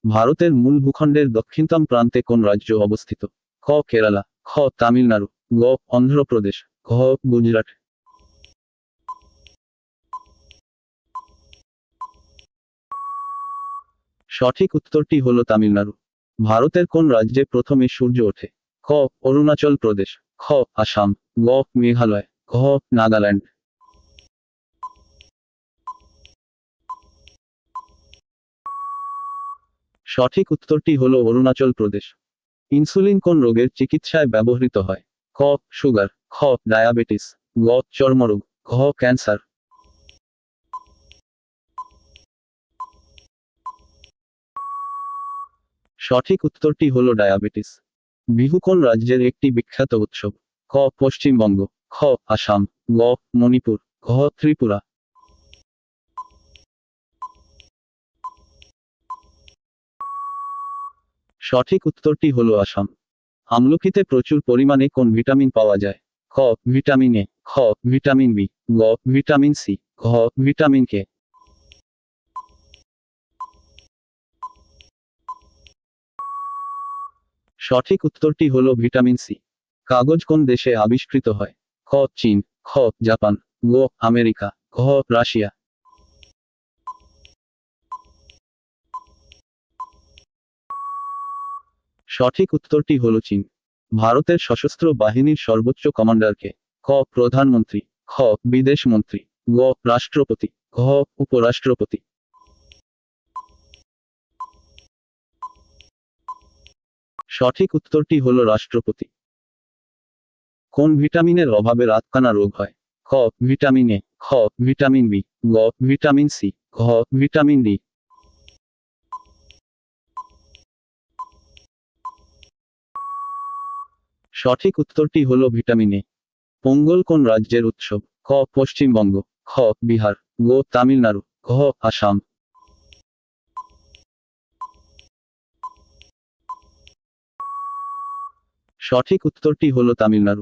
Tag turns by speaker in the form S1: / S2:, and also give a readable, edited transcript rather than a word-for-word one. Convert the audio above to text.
S1: ভারতের মূল ভূখণ্ডের দক্ষিণতম প্রান্তে কোন রাজ্য অবস্থিত? ক কেরালা, খ তামিলনাড়ু, গ অন্ধ্রপ্রদেশ, ঘ গুজরাট। সঠিক উত্তরটি হল তামিলনাড়ু। ভারতের কোন রাজ্যে প্রথমে সূর্য ওঠে? ক অরুণাচল প্রদেশ, খ আসাম, গ মেঘালয়, ঘ নাগাল্যান্ড। সঠিক উত্তরটি হল অরুণাচল প্রদেশ। ইনসুলিন কোন রোগের চিকিৎসায় ব্যবহৃত হয়? ক সুগার, খ ডায়াবেটিস, গ চর্মরোগ, ঘ ক্যান্সার। সঠিক উত্তরটি হল ডায়াবেটিস। বিহু কোন রাজ্যের একটি বিখ্যাত উৎসব? ক পশ্চিমবঙ্গ, খ আসাম, গ মণিপুর, ঘ ত্রিপুরা। সঠিক উত্তরটি হল আসাম। আমলকিতে প্রচুর পরিমাণে কোন ভিটামিন পাওয়া যায়? ক ভিটামিন এ, খ ভিটামিন বি, গ ভিটামিন সি, ঘ ভিটামিন কে। সঠিক উত্তরটি হল ভিটামিন সি। কাগজ কোন দেশে আবিষ্কৃত হয়? খ চীন, খ জাপান, গ আমেরিকা, ঘ রাশিয়া। সঠিক উত্তরটি হল চীন। ভারতের সশস্ত্র বাহিনীর সর্বোচ্চ কমান্ডার কে? ক প্রধানমন্ত্রী, খ বিদেশ মন্ত্রী, গ রাষ্ট্রপতি, ঘ উপরাষ্ট্রপতি। সঠিক উত্তরটি হল রাষ্ট্রপতি। কোন ভিটামিনের অভাবে রাতকানা রোগ হয়? খ ভিটামিন এ, খ ভিটামিন বি, গ ভিটামিন সি, ঘ ভিটামিন ডি। সঠিক উত্তরটি হল ভিটামিন এ। পোঙ্গল কোন রাজ্যের উৎসব? ক পশ্চিমবঙ্গ, খ বিহার, গ তামিলনাড়ু, ঘ আসাম। সঠিক উত্তরটি হল তামিলনাড়ু।